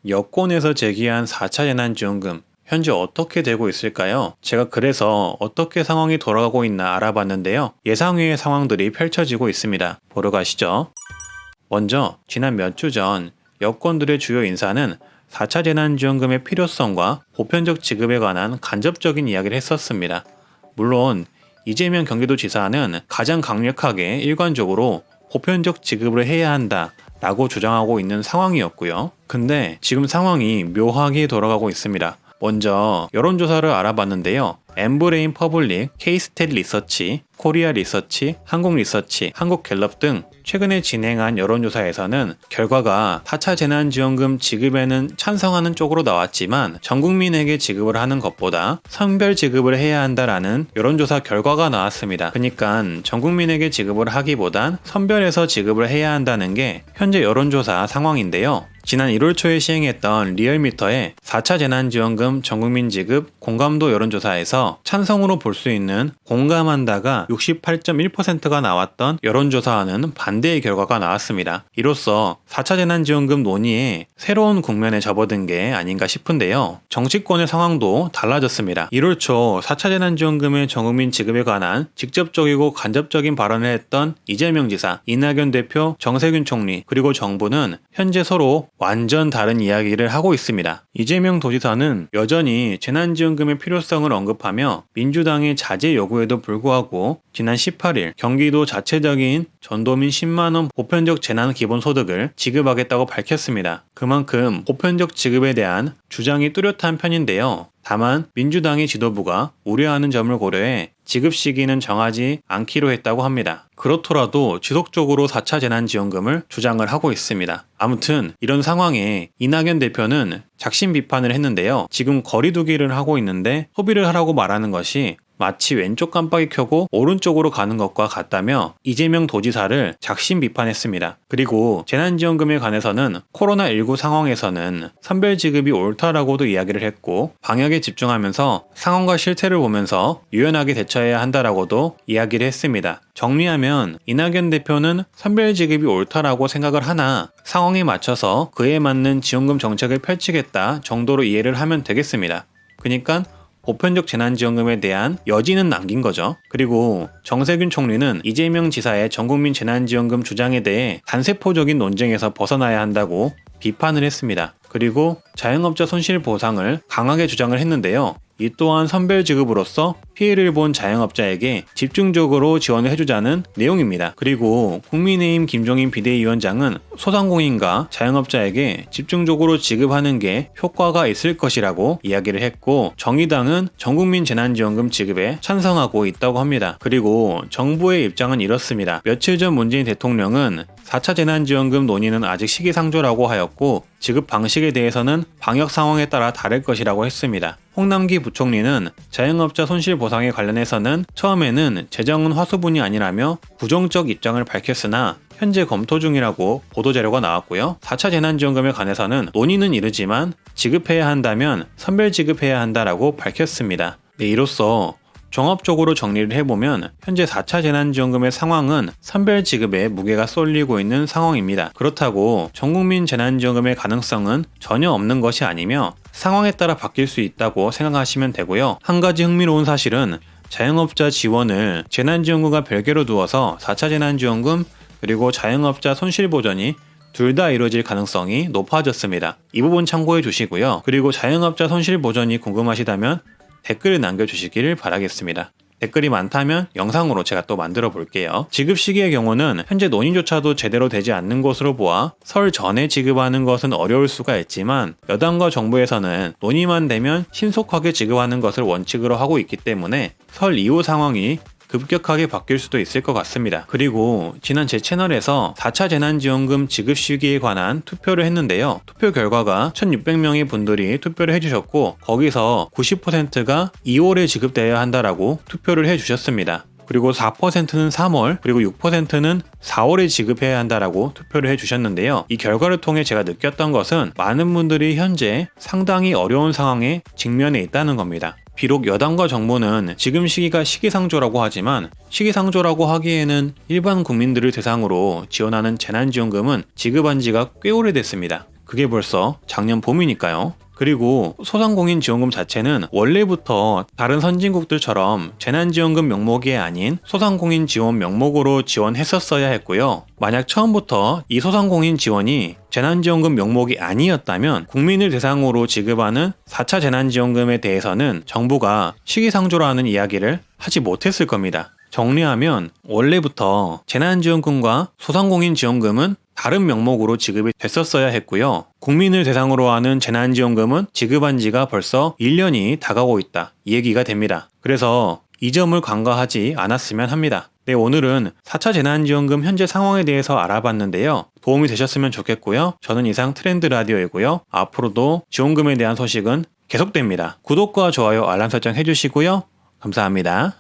여권에서 제기한 4차 재난지원금 현재 어떻게 되고 있을까요? 제가 그래서 어떻게 상황이 돌아가고 있나 알아봤는데요. 예상외의 상황들이 펼쳐지고 있습니다. 보러 가시죠. 먼저 지난 몇 주 전 여권들의 주요 인사는 4차 재난지원금의 필요성과 보편적 지급에 관한 간접적인 이야기를 했었습니다. 물론 이재명 경기도지사는 가장 강력하게 일관적으로 보편적 지급을 해야 한다 라고 주장하고 있는 상황이었고요. 근데 지금 상황이 묘하게 돌아가고 있습니다. 먼저 여론조사를 알아봤는데요. 엠브레인 퍼블릭, K스탯 리서치, 코리아 리서치, 한국 리서치, 한국갤럽 등 최근에 진행한 여론조사에서는 결과가 4차 재난지원금 지급에는 찬성하는 쪽으로 나왔지만 전 국민에게 지급을 하는 것보다 선별 지급을 해야 한다라는 여론조사 결과가 나왔습니다. 그러니까 전 국민에게 지급을 하기보단 선별해서 지급을 해야 한다는 게 현재 여론조사 상황인데요. 지난 1월 초에 시행했던 리얼미터의 4차 재난지원금 전국민 지급 공감도 여론조사에서 찬성으로 볼 수 있는 공감한다가 68.1%가 나왔던 여론조사와는 반대의 결과가 나왔습니다. 이로써 4차 재난지원금 논의에 새로운 국면에 접어든 게 아닌가 싶은데요. 정치권의 상황도 달라졌습니다. 1월 초 4차 재난지원금의 전국민 지급에 관한 직접적이고 간접적인 발언을 했던 이재명 지사, 이낙연 대표, 정세균 총리 그리고 정부는 현재 서로 완전 다른 이야기를 하고 있습니다. 이재명 도지사는 여전히 재난지원금의 필요성을 언급하며 민주당의 자제 요구에도 불구하고 지난 18일 경기도 자체적인 전도민 10만원 보편적 재난기본소득을 지급하겠다고 밝혔습니다. 그만큼 보편적 지급에 대한 주장이 뚜렷한 편인데요. 다만 민주당의 지도부가 우려하는 점을 고려해 지급 시기는 정하지 않기로 했다고 합니다. 그렇더라도 지속적으로 4차 재난지원금을 주장을 하고 있습니다. 아무튼 이런 상황에 이낙연 대표는 작심 비판을 했는데요. 지금 거리두기를 하고 있는데 소비를 하라고 말하는 것이 마치 왼쪽 깜빡이 켜고 오른쪽으로 가는 것과 같다며 이재명 도지사를 작심 비판했습니다. 그리고 재난지원금에 관해서는 코로나19 상황에서는 선별지급이 옳다라고도 이야기를 했고 방역에 집중하면서 상황과 실태를 보면서 유연하게 대처해야 한다라고도 이야기를 했습니다. 정리하면 이낙연 대표는 선별지급이 옳다라고 생각을 하나 상황에 맞춰서 그에 맞는 지원금 정책을 펼치겠다 정도로 이해를 하면 되겠습니다. 그러니까 보편적 재난지원금에 대한 여지는 남긴 거죠. 그리고 정세균 총리는 이재명 지사의 전국민 재난지원금 주장에 대해 단세포적인 논쟁에서 벗어나야 한다고 비판을 했습니다. 그리고 자영업자 손실보상을 강하게 주장을 했는데요. 이 또한 선별지급으로서 피해를 본 자영업자에게 집중적으로 지원을 해주자는 내용입니다. 그리고 국민의힘 김종인 비대위원장은 소상공인과 자영업자에게 집중적으로 지급하는 게 효과가 있을 것이라고 이야기를 했고 정의당은 전국민 재난지원금 지급에 찬성하고 있다고 합니다. 그리고 정부의 입장은 이렇습니다. 며칠 전 문재인 대통령은 4차 재난지원금 논의는 아직 시기상조라고 하였고 지급 방식에 대해서는 방역 상황에 따라 다를 것이라고 했습니다. 홍남기 부총리는 자영업자 손실보상에 관련해서는 처음에는 재정은 화수분이 아니라며 부정적 입장을 밝혔으나 현재 검토 중이라고 보도자료가 나왔고요. 4차 재난지원금에 관해서는 논의는 이르지만 지급해야 한다면 선별 지급해야 한다라고 밝혔습니다. 이로써 종합적으로 정리를 해보면 현재 4차 재난지원금의 상황은 선별 지급에 무게가 쏠리고 있는 상황입니다. 그렇다고 전국민 재난지원금의 가능성은 전혀 없는 것이 아니며 상황에 따라 바뀔 수 있다고 생각하시면 되고요. 한 가지 흥미로운 사실은 자영업자 지원을 재난지원금과 별개로 두어서 4차 재난지원금 그리고 자영업자 손실보전이 둘 다 이루어질 가능성이 높아졌습니다. 이 부분 참고해 주시고요. 그리고 자영업자 손실보전이 궁금하시다면 댓글을 남겨주시기를 바라겠습니다. 댓글이 많다면 영상으로 제가 또 만들어 볼게요. 지급 시기의 경우는 현재 논의조차도 제대로 되지 않는 것으로 보아 설 전에 지급하는 것은 어려울 수가 있지만 여당과 정부에서는 논의만 되면 신속하게 지급하는 것을 원칙으로 하고 있기 때문에 설 이후 상황이 급격하게 바뀔 수도 있을 것 같습니다. 그리고 지난 제 채널에서 4차 재난지원금 지급 시기에 관한 투표를 했는데요. 투표 결과가 1600명의 분들이 투표를 해주셨고 거기서 90%가 2월에 지급되어야 한다라고 투표를 해주셨습니다. 그리고 4%는 3월, 그리고 6%는 4월에 지급해야 한다라고 투표를 해주셨는데요. 이 결과를 통해 제가 느꼈던 것은 많은 분들이 현재 상당히 어려운 상황에 직면해 있다는 겁니다. 비록 여당과 정부는 지금 시기가 시기상조라고 하지만 시기상조라고 하기에는 일반 국민들을 대상으로 지원하는 재난지원금은 지급한 지가 꽤 오래됐습니다. 그게 벌써 작년 봄이니까요. 그리고 소상공인 지원금 자체는 원래부터 다른 선진국들처럼 재난지원금 명목이 아닌 소상공인 지원 명목으로 지원했었어야 했고요. 만약 처음부터 이 소상공인 지원이 재난지원금 명목이 아니었다면 국민을 대상으로 지급하는 4차 재난지원금에 대해서는 정부가 시기상조라는 이야기를 하지 못했을 겁니다. 정리하면 원래부터 재난지원금과 소상공인 지원금은 다른 명목으로 지급이 됐었어야 했고요. 국민을 대상으로 하는 재난지원금은 지급한 지가 벌써 1년이 다가오고 있다. 이 얘기가 됩니다. 그래서 이 점을 간과하지 않았으면 합니다. 네, 오늘은 4차 재난지원금 현재 상황에 대해서 알아봤는데요. 도움이 되셨으면 좋겠고요. 저는 이상 트렌드 라디오이고요. 앞으로도 지원금에 대한 소식은 계속됩니다. 구독과 좋아요, 알람 설정 해주시고요. 감사합니다.